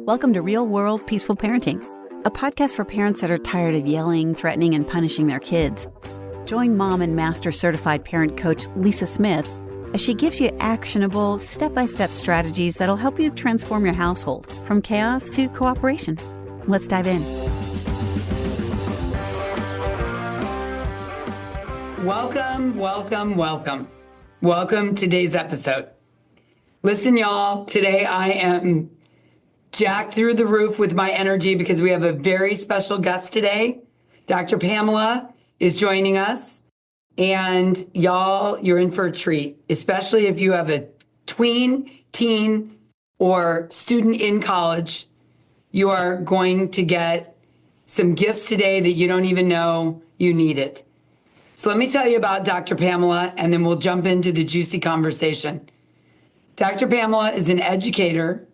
Welcome to Real World Peaceful Parenting, a podcast for parents that are tired of yelling, threatening, and punishing their kids. Join mom and master certified parent coach Lisa Smith as she gives you actionable, step-by-step strategies that'll help you transform your household from chaos to cooperation. Let's dive in. Welcome to today's episode. Listen, y'all, today I am jacked through the roof with my energy because we have a very special guest today. Dr. Pamela is joining us. And y'all, you're in for a treat, especially if you have a tween, teen, or student in college. You are going to get some gifts today that you don't even know you need it. So let me tell you about Dr. Pamela, and then we'll jump into the juicy conversation. Dr. Pamela is an educator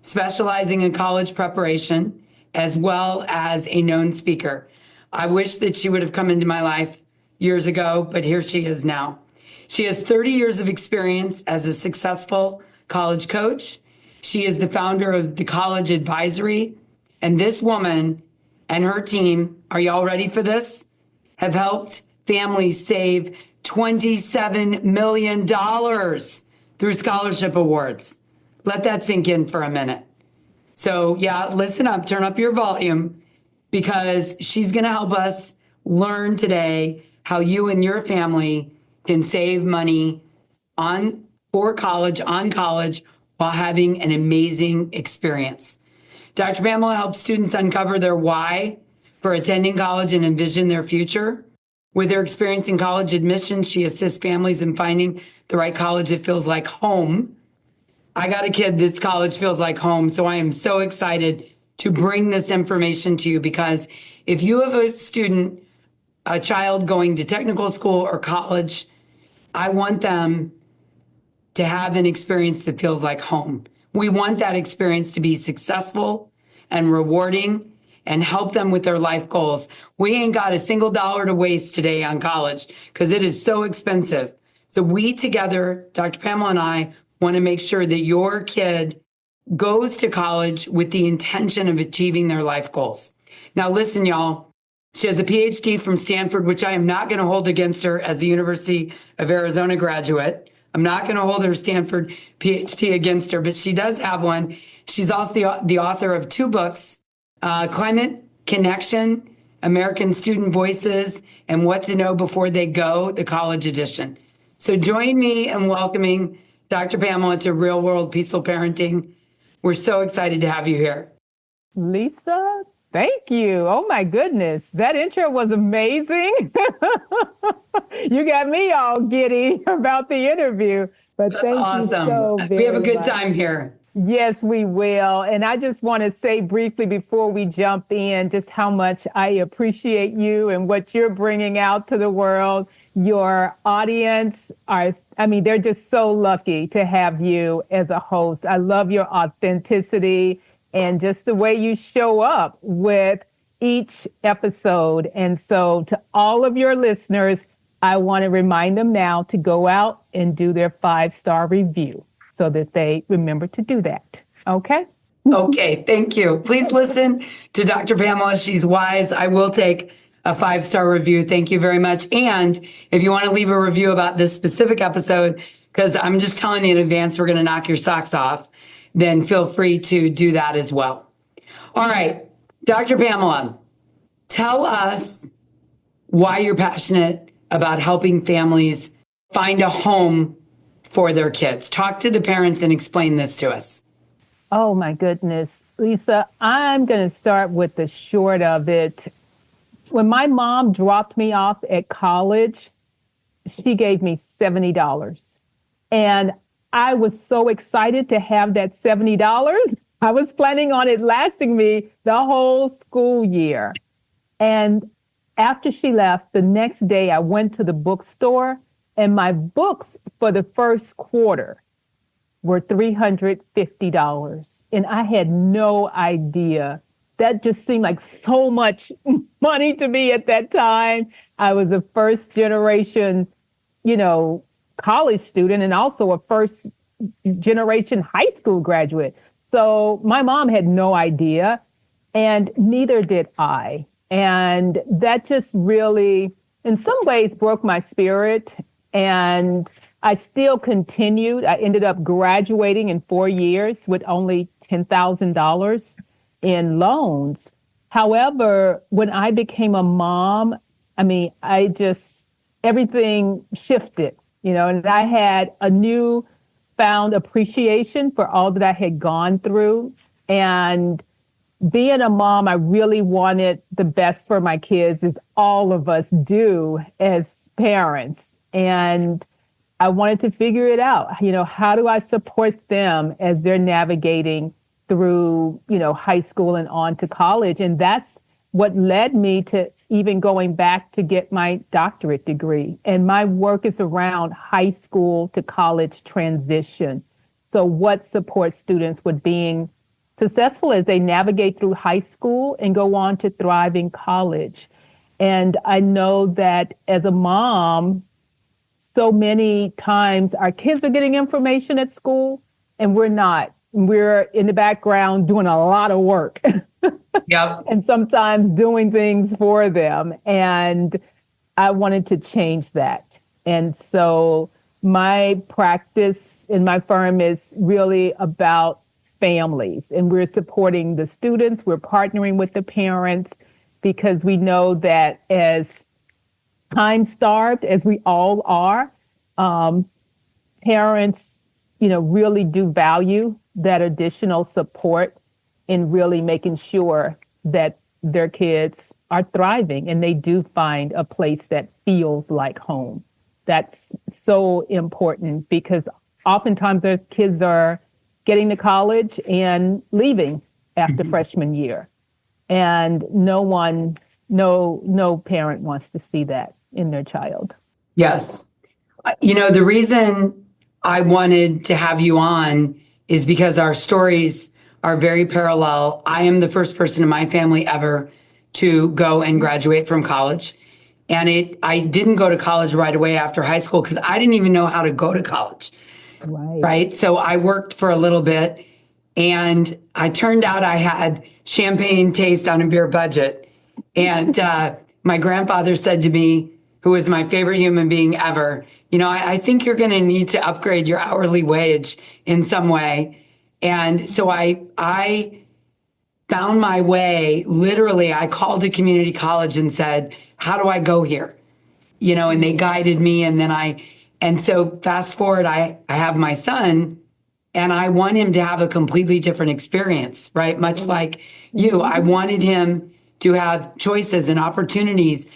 specializing in college preparation, as well as a known speaker. I wish that she would have come into my life years ago, but here she is now. She has 30 years of experience as a successful college coach. She is the founder of the College Advisory, and this woman and her team, are y'all ready for this? Have helped families save $27 million through scholarship awards. Let that sink in for a minute. So yeah, listen up, turn up your volume, because she's going to help us learn today how you and your family can save money on college, while having an amazing experience. Dr. Pamela helps students uncover their why for attending college and envision their future. With her experience in college admissions, she assists families in finding the right college that feels like home. I got a kid that's college feels like home, so I am so excited to bring this information to you, because if you have a child going to technical school or college, I want them to have an experience that feels like home. We want that experience to be successful and rewarding and help them with their life goals. We ain't got a single dollar to waste today on college because it is so expensive. So we together, Dr. Pamela and I, want to make sure that your kid goes to college with the intention of achieving their life goals. Now listen, y'all, she has a PhD from Stanford, which I am not going to hold against her as a University of Arizona graduate. I'm not going to hold her Stanford PhD against her, but she does have one. She's also the author of 2 books, Climate Connection, American Student Voices, and What to Know Before They Go, the college edition. So join me in welcoming Dr. Pamela to Real World Peaceful Parenting. We're so excited to have you here. Lisa, thank you. Oh my goodness. That intro was amazing. You got me all giddy about the interview. But That's thank awesome. you so very We have a good much. time here. Yes, we will. And I just want to say briefly before we jump in, just how much I appreciate you and what you're bringing out to the world. Your audience they're just so lucky to have you as a host. I love your authenticity and just the way you show up with each episode. And so to all of your listeners, I want to remind them now to go out and do their 5-star review so that they remember to do that. Okay? Okay, thank you. Please listen to Dr. Pamela. She's wise. I will take a 5-star review. Thank you very much. And if you want to leave a review about this specific episode, because I'm just telling you in advance, we're going to knock your socks off, then feel free to do that as well. All right, Dr. Pamela, tell us why you're passionate about helping families find a home for their kids. Talk to the parents and explain this to us. Oh my goodness. Lisa, I'm going to start with the short of it. When my mom dropped me off at college, she gave me $70. And I was so excited to have that $70. I was planning on it lasting me the whole school year. And after she left, the next day I went to the bookstore and my books for the first quarter were $350. And I had no idea. That just seemed like so much money to me at that time. I was a first generation, college student and also a first generation high school graduate. So my mom had no idea, and neither did I. And that just really, in some ways, broke my spirit. And I still continued. I ended up graduating in 4 years with only $10,000 in loans. However, when I became a mom, I mean, everything shifted, and I had a new found appreciation for all that I had gone through. And being a mom, I really wanted the best for my kids, as all of us do as parents. And I wanted to figure it out. How do I support them as they're navigating through, high school and on to college? And that's what led me to even going back to get my doctorate degree. And my work is around high school to college transition. So what supports students with being successful as they navigate through high school and go on to thrive in college. And I know that as a mom, so many times our kids are getting information at school and we're not. We're in the background doing a lot of work. Yep. And sometimes doing things for them. And I wanted to change that. And so my practice in my firm is really about families, and we're supporting the students. We're partnering with the parents because we know that as time-starved as we all are, parents, really do value that additional support in really making sure that their kids are thriving and they do find a place that feels like home. That's so important because oftentimes our kids are getting to college and leaving after freshman year. And no parent wants to see that in their child. Yes. The reason I wanted to have you on is because our stories are very parallel. I am the first person in my family ever to go and graduate from college. And I didn't go to college right away after high school because I didn't even know how to go to college. Right. So I worked for a little bit and I turned out I had champagne taste on a beer budget. And my grandfather said to me, who was my favorite human being ever, I think you're going to need to upgrade your hourly wage in some way. And so I found my way. Literally, I called a community college and said, how do I go here? And they guided me. And so fast forward, I have my son and I want him to have a completely different experience, right? Much like you, I wanted him to have choices and opportunities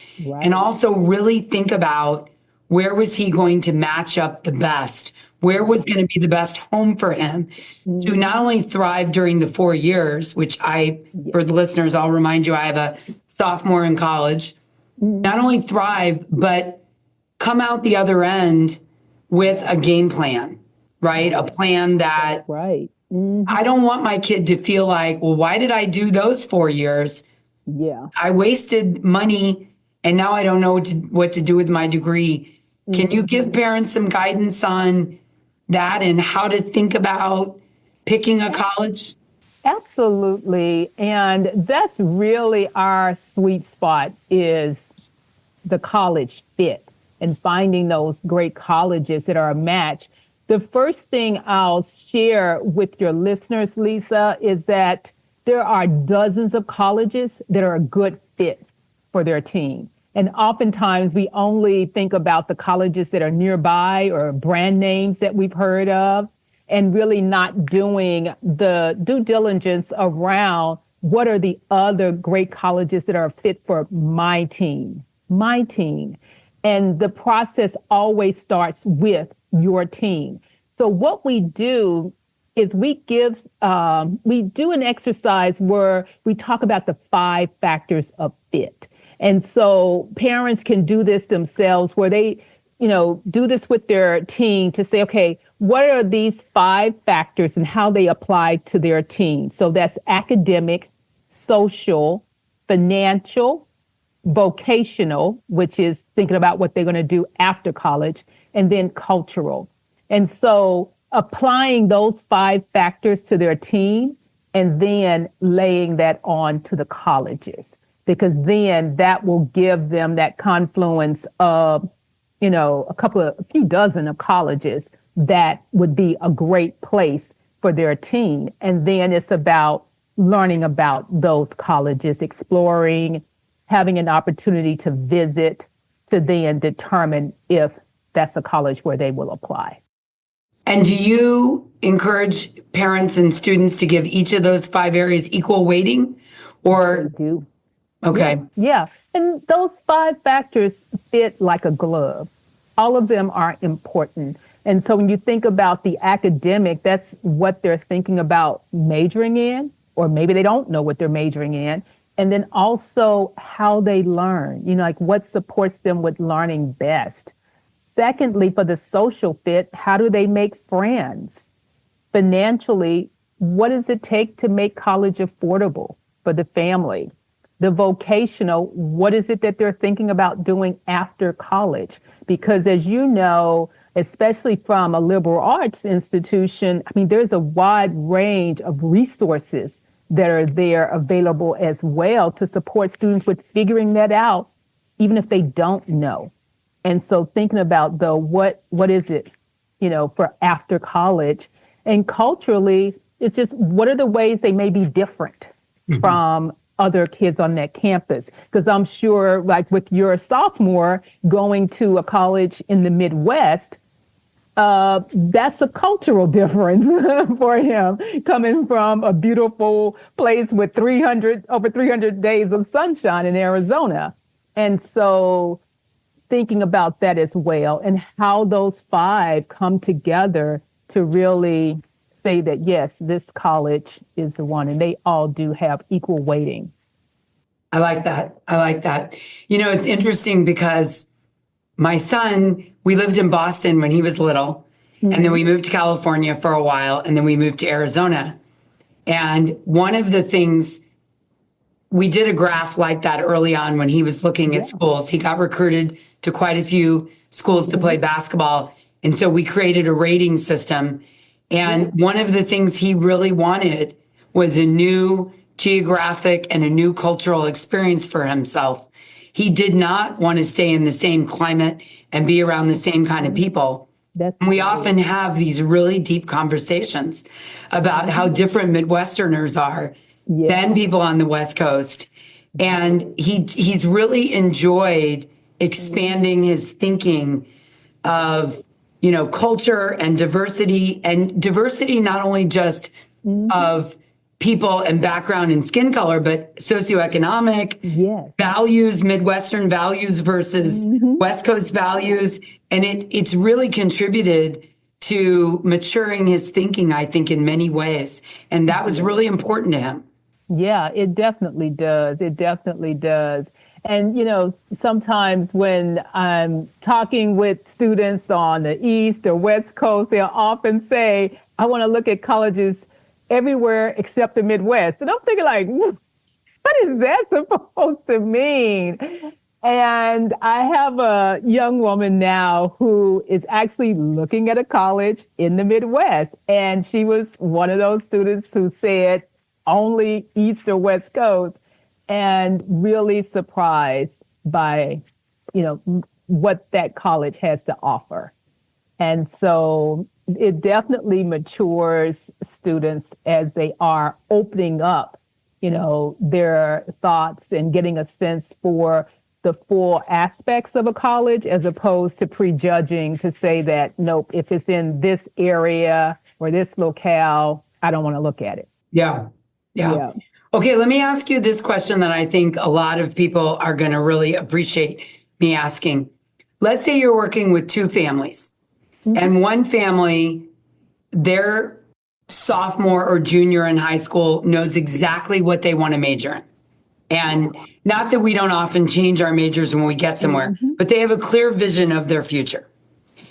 and also really think about where was he going to match up the best? Where was going to be the best home for him to not only thrive during the 4 years, which for the listeners, I'll remind you, I have a sophomore in college, not only thrive, but come out the other end with a game plan, right? A plan that I don't want my kid to feel like, well, why did I do those 4 years? Yeah. I wasted money and now I don't know what to do with my degree. Can you give parents some guidance on that and how to think about picking a college? Absolutely. And that's really our sweet spot is the college fit and finding those great colleges that are a match. The first thing I'll share with your listeners, Lisa, is that there are dozens of colleges that are a good fit for their teen. And oftentimes we only think about the colleges that are nearby or brand names that we've heard of and really not doing the due diligence around what are the other great colleges that are fit for my teen. And the process always starts with your teen. So what we do is we do an exercise where we talk about the 5 factors of fit. And so parents can do this themselves where they, do this with their teen to say, okay, what are these 5 factors and how they apply to their teen? So that's academic, social, financial, vocational, which is thinking about what they're going to do after college, and then cultural. And so applying those 5 factors to their teen and then laying that on to the colleges, because then that will give them that confluence of, a few dozen of colleges that would be a great place for their teen. And then it's about learning about those colleges, exploring, having an opportunity to visit, to then determine if that's a college where they will apply. And do you encourage parents and students to give each of those 5 areas equal weighting? Or They do. okay. Yeah. And those 5 factors fit like a glove. All of them are important. And so when you think about the academic, that's what they're thinking about majoring in, or maybe they don't know what they're majoring in. And then also how they learn, like what supports them with learning best. Secondly, for the social fit, how do they make friends? Financially, what does it take to make college affordable for the family? The vocational, what is it that they're thinking about doing after college? Because as you know, especially from a liberal arts institution, there's a wide range of resources that are there available as well to support students with figuring that out, even if they don't know. And so thinking about, though, what is it, for after college? And culturally, it's just what are the ways they may be different from other kids on that campus? Because I'm sure, like with your sophomore going to a college in the Midwest, that's a cultural difference for him, coming from a beautiful place with over 300 days of sunshine in Arizona. And so thinking about that as well, and how those 5 come together to really say that, yes, this college is the one, and they all do have equal weighting. I like that. It's interesting because my son, we lived in Boston when he was little, and then we moved to California for a while, and then we moved to Arizona. And one of the things, we did a graph like that early on when he was looking at schools. He got recruited to quite a few schools to play basketball. And so we created a rating system. And one of the things he really wanted was a new geographic and a new cultural experience for himself. He did not want to stay in the same climate and be around the same kind of people. And we often have these really deep conversations about how different Midwesterners are than people on the West Coast. And he's really enjoyed expanding his thinking of, culture and diversity not only just of people and background and skin color, but socioeconomic values, Midwestern values versus West Coast values. And it's really contributed to maturing his thinking, I think, in many ways. And that was really important to him. Yeah, it definitely does. It definitely does. And, sometimes when I'm talking with students on the East or West Coast, they'll often say, I want to look at colleges everywhere except the Midwest. And I'm thinking like, what is that supposed to mean? And I have a young woman now who is actually looking at a college in the Midwest. And she was one of those students who said only East or West Coast, and really surprised by, what that college has to offer. And so it definitely matures students as they are opening up, their thoughts and getting a sense for the full aspects of a college, as opposed to prejudging to say that, nope, if it's in this area or this locale, I don't want to look at it. Yeah. Okay, let me ask you this question that I think a lot of people are going to really appreciate me asking. Let's say you're working with 2 families, and one family, their sophomore or junior in high school knows exactly what they want to major in. And not that we don't often change our majors when we get somewhere, but they have a clear vision of their future.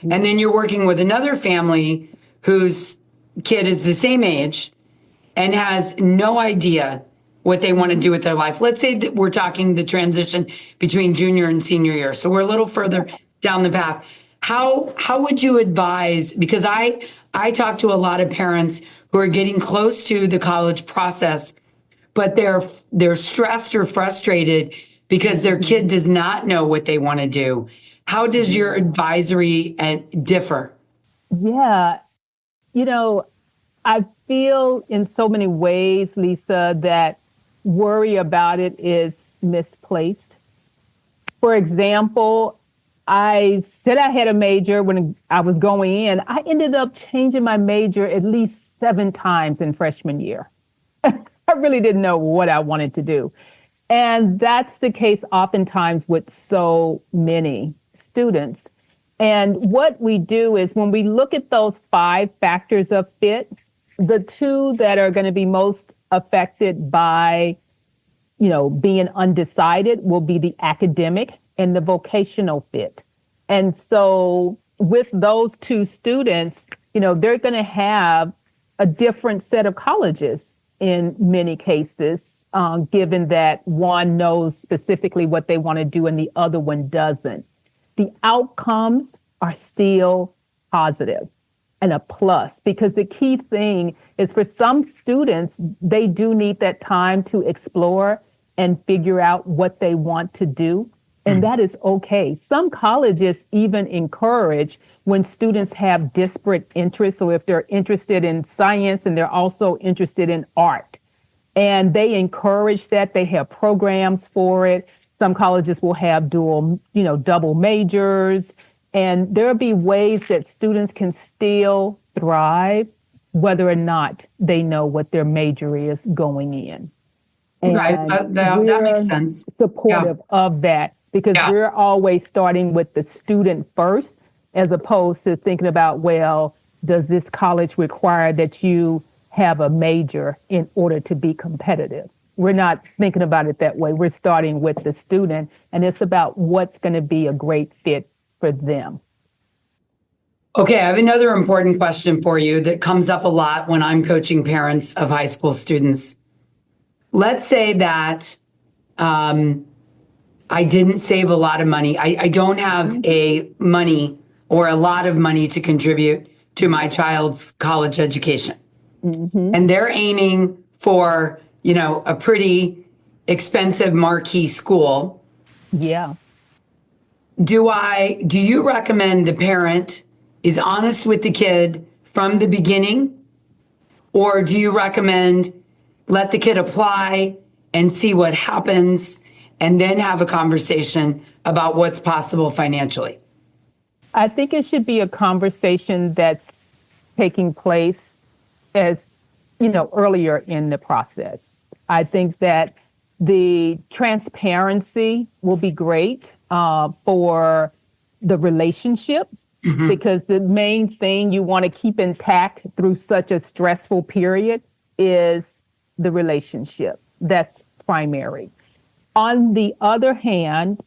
And then you're working with another family whose kid is the same age and has no idea what they want to do with their life. Let's say that we're talking the transition between junior and senior year. So we're a little further down the path. how would you advise, because I talk to a lot of parents who are getting close to the college process, but they're stressed or frustrated because their kid does not know what they want to do. How does your advisory differ? Yeah. You know, I feel in so many ways, Lisa, that worry about it is misplaced. For example, I said I had a major when I was going in. I ended up changing my major at least 7 times in freshman year. I really didn't know what I wanted to do. And that's the case oftentimes with so many students. And what we do is when we look at those 5 factors of fit, the 2 that are going to be most affected by, being undecided will be the academic and the vocational fit. And so with those 2 students, they're going to have a different set of colleges in many cases, given that one knows specifically what they want to do and the other one doesn't. The outcomes are still positive and a plus, because the key thing is for some students, they do need that time to explore and figure out what they want to do. And that is okay. Some colleges even encourage when students have disparate interests. So if they're interested in science and they're also interested in art, and they encourage that, they have programs for it. Some colleges will have double majors, and there'll be ways that students can still thrive whether or not they know what their major is going in. And right. That makes sense. Supportive of that, because we're always starting with the student first, as opposed to thinking about, well, does this college require that you have a major in order to be competitive? We're not thinking about it that way. We're starting with the student, and it's about what's going to be a great fit for them. Okay, I have another important question for you that comes up a lot when I'm coaching parents of high school students. Let's say that I didn't save a lot of money. I don't have a lot of money to contribute to my child's college education. And they're aiming for, a pretty expensive marquee school. Yeah. Do you recommend the parent is honest with the kid from the beginning? Or do you recommend let the kid apply and see what happens and then have a conversation about what's possible financially? I think it should be a conversation that's taking place as, earlier in the process. I think that the transparency will be great for the relationship, because the main thing you want to keep intact through such a stressful period is the relationship. That's primary. On the other hand,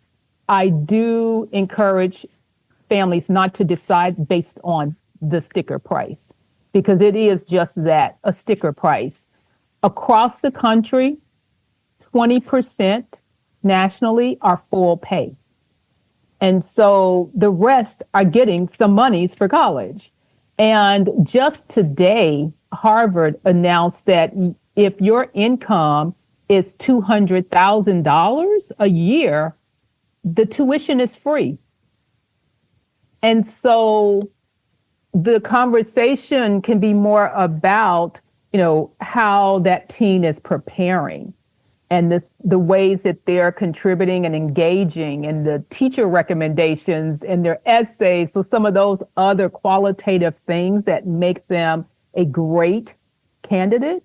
I do encourage families not to decide based on the sticker price, because it is just that, a sticker price. Across the country, 20% nationally are full pay. And so the rest are getting some monies for college. And just today, Harvard announced that if your income is $200,000 a year, the tuition is free. And so the conversation can be more about, how that teen is preparing and the ways that they're contributing and engaging, and the teacher recommendations and their essays. So some of those other qualitative things that make them a great candidate,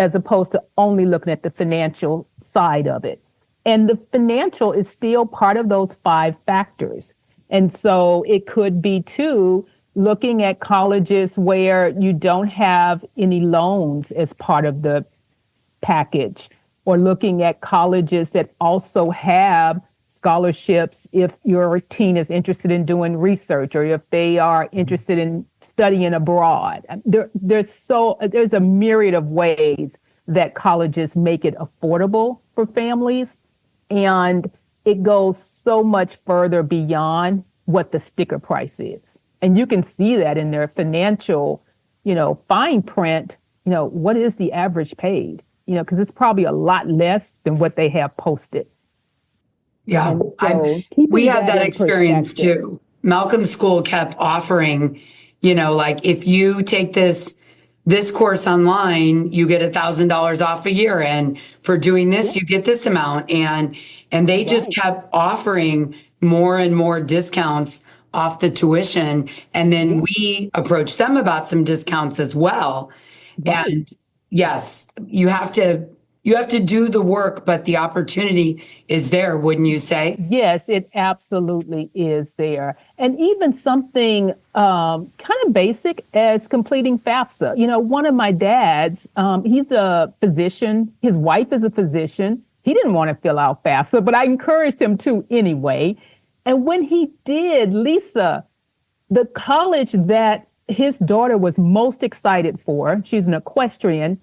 as opposed to only looking at the financial side of it. And the financial is still part of those 5 factors. And so it could be too, looking at colleges where you don't have any loans as part of the package, or looking at colleges that also have scholarships if your teen is interested in doing research, or if they are interested in studying abroad. There's a myriad of ways that colleges make it affordable for families. And it goes so much further beyond what the sticker price is. And you can see that in their financial, fine print, what is the average paid, because it's probably a lot less than what they have posted. Yeah, And so we had that in experience perspective. too. Malcolm's school kept offering, like if you take this course online, you get $1,000 off a year, and for doing this, you get this amount, and they just kept offering more and more discounts off the tuition, and then we approached them about some discounts as well. Right. And yes, you have to do the work, but the opportunity is there, wouldn't you say? Yes, it absolutely is there. And even something kind of basic as completing FAFSA. One of my dads, he's a physician. His wife is a physician. He didn't want to fill out FAFSA, but I encouraged him to anyway. And when he did, Lisa, the college that his daughter was most excited for, she's an equestrian,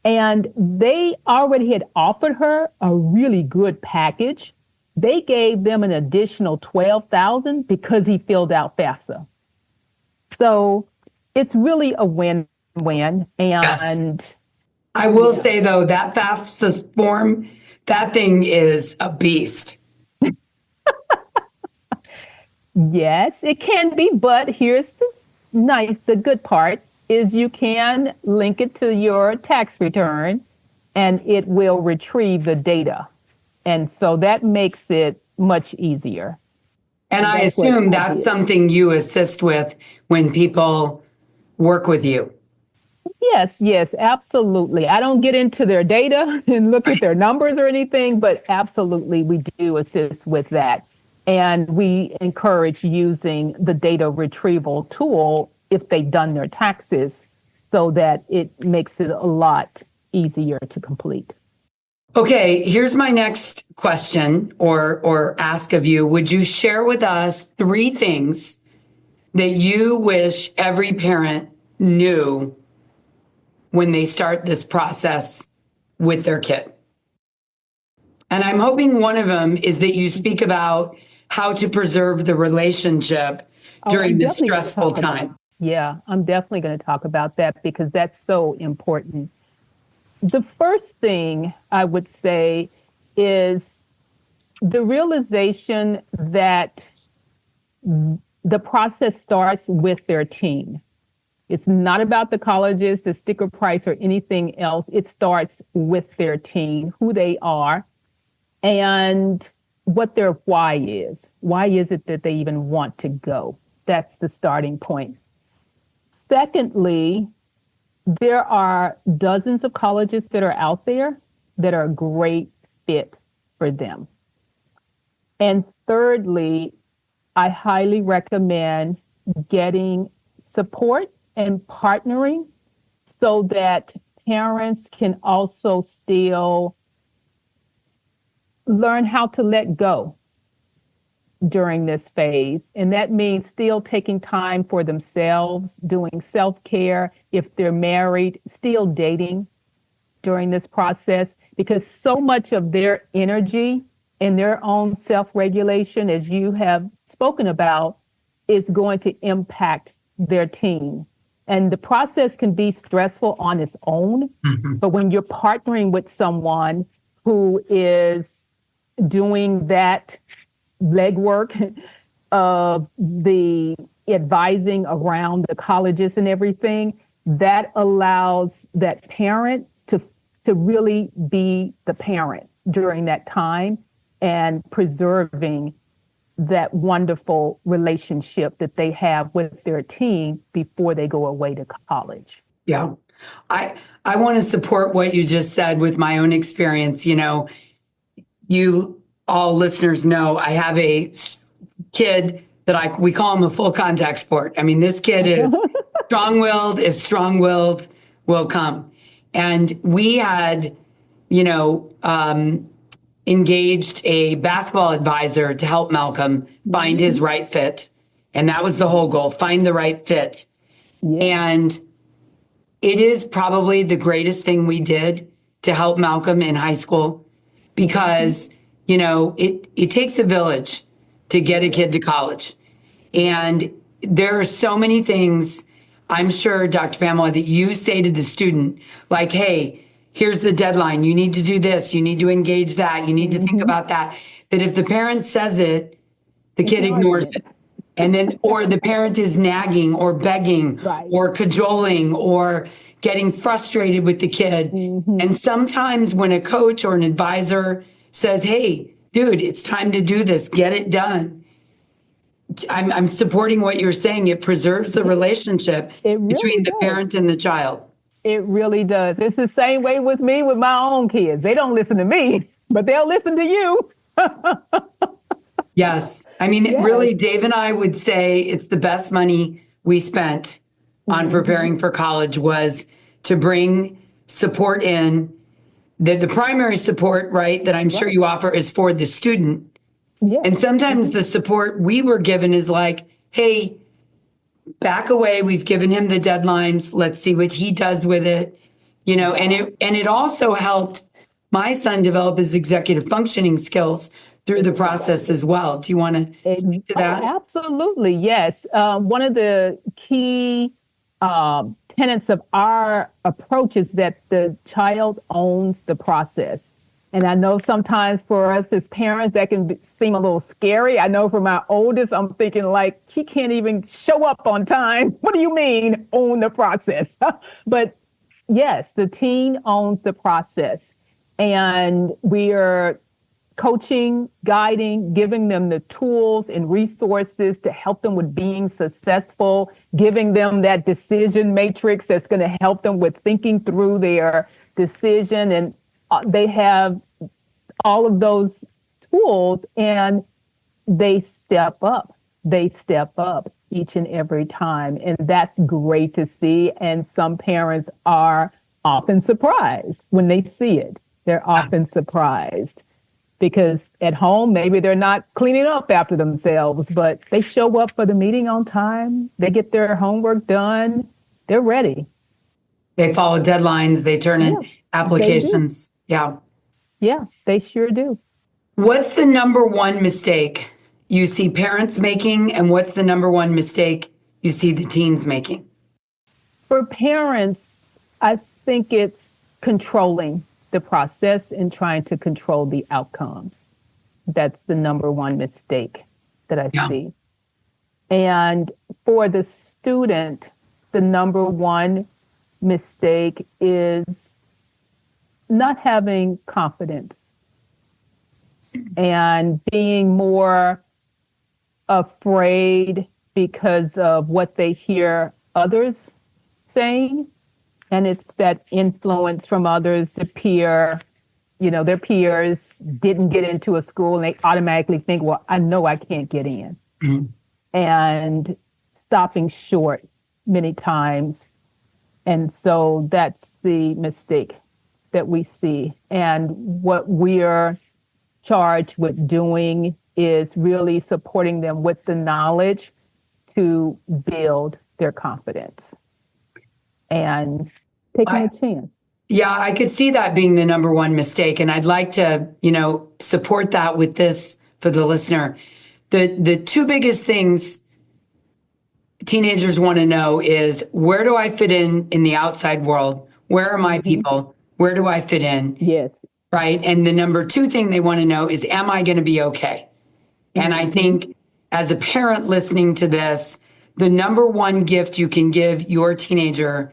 and they already had offered her a really good package. They gave them an additional $12,000 because he filled out FAFSA. So it's really a win-win. And yes. I will say though, that FAFSA form, that thing is a beast. Yes, it can be, but here's the good part is you can link it to your tax return and it will retrieve the data. And so that makes it much easier. And I assume that's something you assist with when people work with you. Yes, absolutely. I don't get into their data and look at their numbers or anything, but absolutely we do assist with that. And we encourage using the data retrieval tool if they've done their taxes so that it makes it a lot easier to complete. Okay, here's my next question or ask of you. Would you share with us 3 things that you wish every parent knew when they start this process with their kid? And I'm hoping one of them is that you speak about how to preserve the relationship during this stressful time. Yeah, I'm definitely going to talk about that because that's so important. The first thing I would say is the realization that the process starts with their teen. It's not about the colleges, the sticker price, or anything else. It starts with their teen, who they are, and what their why is. Why is it that they even want to go? That's the starting point. Secondly, there are dozens of colleges that are out there that are a great fit for them. And thirdly, I highly recommend getting support and partnering so that parents can also still learn how to let go during this phase. And that means still taking time for themselves, doing self-care. If they're married, still dating during this process, because so much of their energy and their own self-regulation, as you have spoken about, is going to impact their teen. And the process can be stressful on its own, but when you're partnering with someone who is doing that legwork of the advising around the colleges and everything, that allows that parent to really be the parent during that time and preserving that wonderful relationship that they have with their teen before they go away to college. Yeah. I want to support what you just said with my own experience. You all listeners know I have a kid that we call him a full contact sport. I mean, this kid is strong-willed, will come. And we had, engaged a basketball advisor to help Malcolm find his right fit. And that was the whole goal, find the right fit. Yeah. And it is probably the greatest thing we did to help Malcolm in high school because, it takes a village to get a kid to college. And there are so many things, I'm sure, Dr. Pamela, that you say to the student, like, hey, here's the deadline. You need to do this. You need to engage that. You need to think about that. That if the parent says it, the kid ignores it. And then, or the parent is nagging or begging Right. or cajoling or getting frustrated with the kid. And sometimes when a coach or an advisor says, hey, dude, it's time to do this, get it done. I'm supporting what you're saying. It preserves the relationship between the parent and the child. It really does. It's the same way with me with my own kids. They don't listen to me, but they'll listen to you. Yes. I mean, really, Dave and I would say it's the best money we spent on preparing for college was to bring support in. The primary support, right, that I'm sure you offer is for the student. And sometimes the support we were given is like, hey, back away. We've given him the deadlines. Let's see what he does with it. You know, and it also helped my son develop his executive functioning skills through the process as well. Do you want to speak to that? Oh, absolutely, yes. One of the key tenets of our approach is that the child owns the process. And I know sometimes for us as parents, that can seem a little scary. I know for my oldest, I'm thinking like, he can't even show up on time. What do you mean, own the process? But yes, the teen owns the process. And we are coaching, guiding, giving them the tools and resources to help them with being successful, giving them that decision matrix that's going to help them with thinking through their decision. And they have all of those tools and they step up. They step up each and every time. And that's great to see. And some parents are often surprised when they see it. They're often surprised because at home, maybe they're not cleaning up after themselves, but they show up for the meeting on time. They get their homework done. They're ready. They follow deadlines. They turn in applications. Yeah. Yeah, they sure do. What's the number one mistake you see parents making, and what's the number one mistake you see the teens making? For parents, I think it's controlling the process and trying to control the outcomes. That's the number one mistake that I see. And for the student, the number one mistake is not having confidence and being more afraid because of what they hear others saying. And it's that influence from others, the peer, their peers didn't get into a school and they automatically think, well, I know I can't get in. And stopping short many times. And so that's the mistake that we see. And what we're charged with doing is really supporting them with the knowledge to build their confidence and taking a chance. Yeah, I could see that being the number one mistake. And I'd like to, support that with this for the listener. The two biggest things teenagers want to know is, where do I fit in the outside world? Where are my people? Where do I fit in? Yes. Right. And the number two thing they want to know is, am I going to be okay? And I think as a parent listening to this, the number one gift you can give your teenager,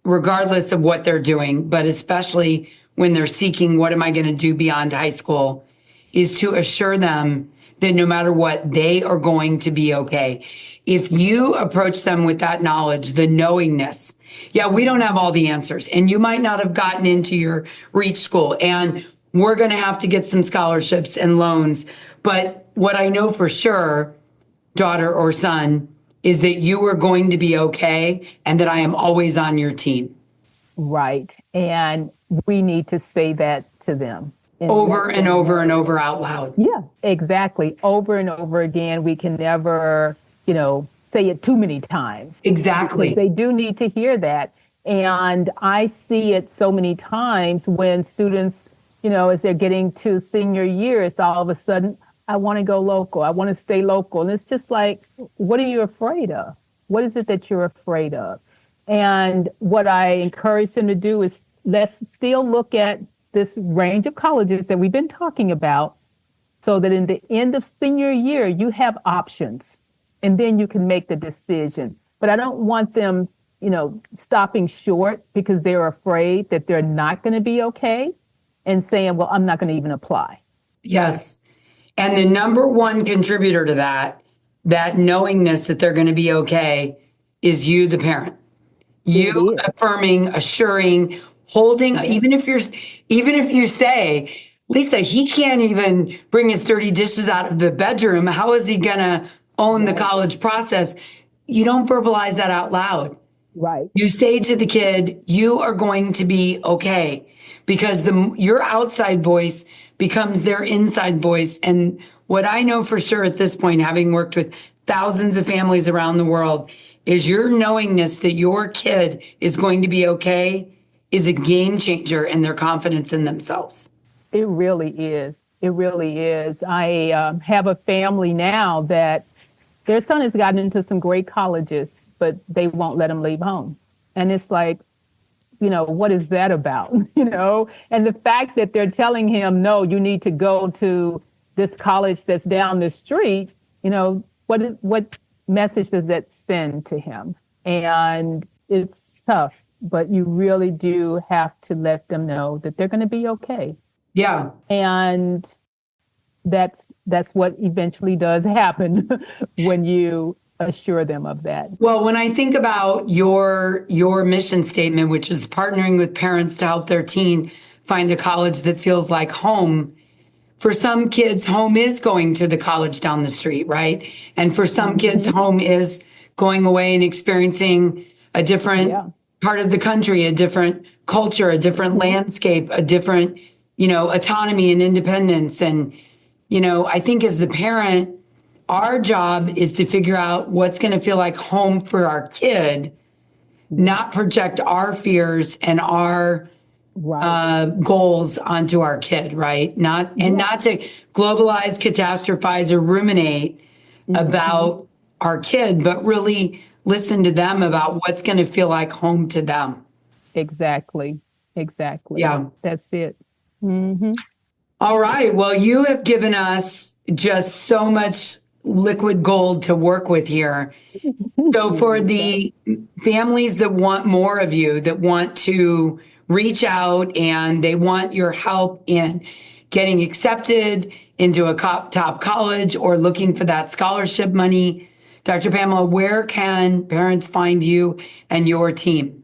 regardless of what they're doing, but especially when they're seeking, what am I going to do beyond high school, is to assure them that no matter what, they are going to be okay. If you approach them with that knowledge, the knowingness, we don't have all the answers, and you might not have gotten into your reach school, and we're going to have to get some scholarships and loans. But what I know for sure, daughter or son, is that you are going to be okay and that I am always on your team. Right. And we need to say that to them. Over and over and over out loud. Yeah, exactly. Over and over again. We can never, say it too many times. Exactly. They do need to hear that. And I see it so many times when students, as they're getting to senior year, it's all of a sudden, I want to go local. I want to stay local. And it's just like, what are you afraid of? What is it that you're afraid of? And what I encourage them to do is let's still look at this range of colleges that we've been talking about so that in the end of senior year, you have options and then you can make the decision. But I don't want them, stopping short because they're afraid that they're not going to be okay and saying, well, I'm not going to even apply. Yes. And the number one contributor to that knowingness that they're going to be okay is you, the parent. You affirming, assuring, holding, even if you say, Lisa, he can't even bring his dirty dishes out of the bedroom. How is he going to own the college process? You don't verbalize that out loud. Right. You say to the kid, you are going to be okay, because your outside voice becomes their inside voice. And what I know for sure at this point, having worked with thousands of families around the world, is your knowingness that your kid is going to be okay is a game changer in their confidence in themselves. It really is. It really is. I have a family now that their son has gotten into some great colleges, but they won't let him leave home. And it's like, what is that about? And the fact that they're telling him, no, you need to go to this college that's down the street, what message does that send to him? And it's tough, but you really do have to let them know that they're going to be okay. Yeah. And that's what eventually does happen when you assure them of that. Well, when I think about your mission statement, which is partnering with parents to help their teen find a college that feels like home, for some kids, home is going to the college down the street, right? And for some kids, home is going away and experiencing a different part of the country, a different culture, a different landscape, a different, autonomy and independence. And, I think as the parent, our job is to figure out what's going to feel like home for our kid, not project our fears and our goals onto our kid, right? Not to globalize, catastrophize, or ruminate about our kid, but really listen to them about what's going to feel like home to them. Exactly. Yeah. That's it. All right. Well, you have given us just so much liquid gold to work with here. So for the families that want more of you, that want to reach out and they want your help in getting accepted into a top college or looking for that scholarship money, Dr. Pamela, where can parents find you and your team?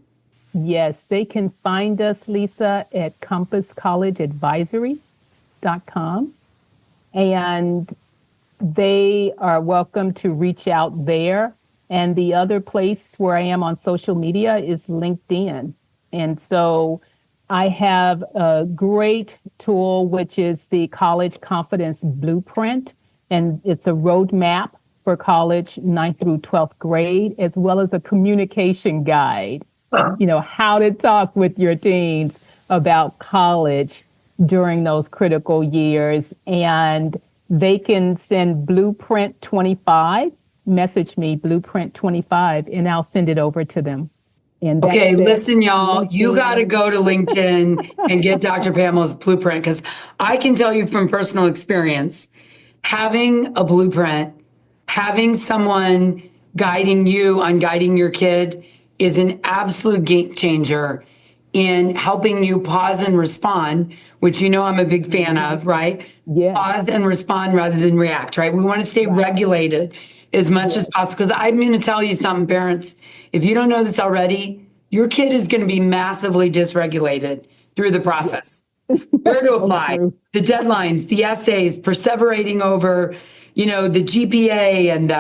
Yes, they can find us, Lisa, at compasscollegeadvisory.com. And they are welcome to reach out there. And the other place where I am on social media is LinkedIn. And so I have a great tool, which is the College Confidence Blueprint. And it's a roadmap for college 9th through 12th grade, as well as a communication guide, how to talk with your teens about college during those critical years. And they can send Blueprint 25, message me Blueprint 25, and I'll send it over to them. And okay, listen, y'all, you got to go to LinkedIn and get Dr. Pamela's Blueprint, because I can tell you from personal experience, having a blueprint, having someone guiding you on guiding your kid is an absolute game changer in helping you pause and respond, which I'm a big fan of, right? Yeah. Pause and respond rather than react, right? We want to stay regulated as much as possible. Because I'm going to tell you something, parents, if you don't know this already, your kid is going to be massively dysregulated through the process. Where to apply, the deadlines, the essays, perseverating over, the GPA and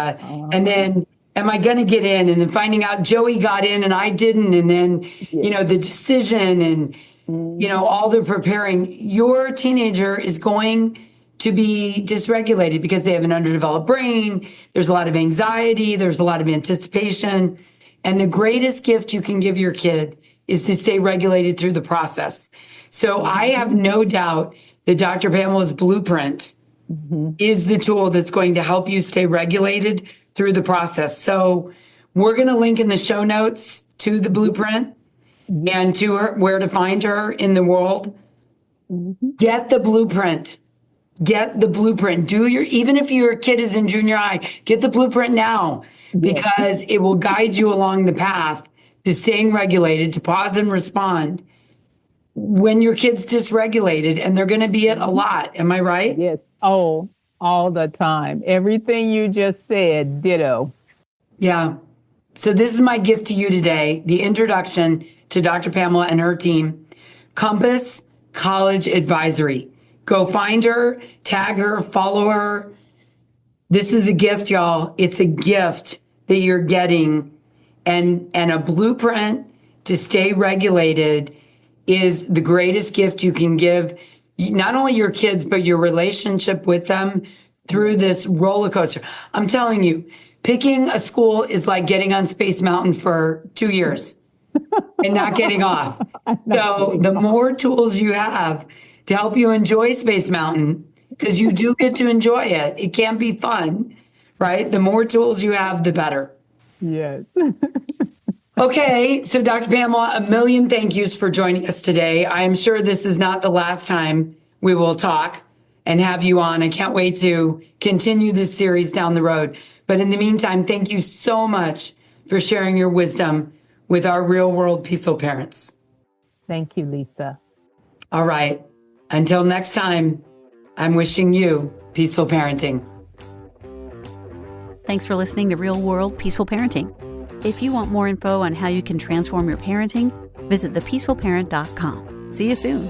then am I going to get in? And then finding out Joey got in and I didn't. And then, the decision and, all the preparing. Your teenager is going to be dysregulated because they have an underdeveloped brain. There's a lot of anxiety. There's a lot of anticipation. And the greatest gift you can give your kid is to stay regulated through the process. So I have no doubt that Dr. Pamela's Blueprint is the tool that's going to help you stay regulated through the process. So we're going to link in the show notes to the blueprint and to her, where to find her in the world. Get the blueprint. Get the blueprint. Even if your kid is in junior high, get the blueprint now, because it will guide you along the path to staying regulated, to pause and respond when your kid's dysregulated, and they're going to be it a lot. Am I right? Yes. Oh, all the time. Everything you just said, ditto. Yeah. So this is my gift to you today, the introduction to Dr. Pamela and her team, Compass College Advisory. Go find her, tag her, follow her. This is a gift, y'all. It's a gift that you're getting, and a blueprint to stay regulated is the greatest gift you can give not only your kids, but your relationship with them through this roller coaster. I'm telling you, picking a school is like getting on Space Mountain for 2 years and not getting off. So the more tools you have to help you enjoy Space Mountain, because you do get to enjoy it, it can be fun, right? The more tools you have, the better. Yes. Okay, so Dr. Pamela, a million thank yous for joining us today. I am sure this is not the last time we will talk and have you on. I can't wait to continue this series down the road. But in the meantime, thank you so much for sharing your wisdom with our real world peaceful parents. Thank you, Lisa. All right. Until next time, I'm wishing you peaceful parenting. Thanks for listening to Real World Peaceful Parenting. If you want more info on how you can transform your parenting, visit thepeacefulparent.com. See you soon.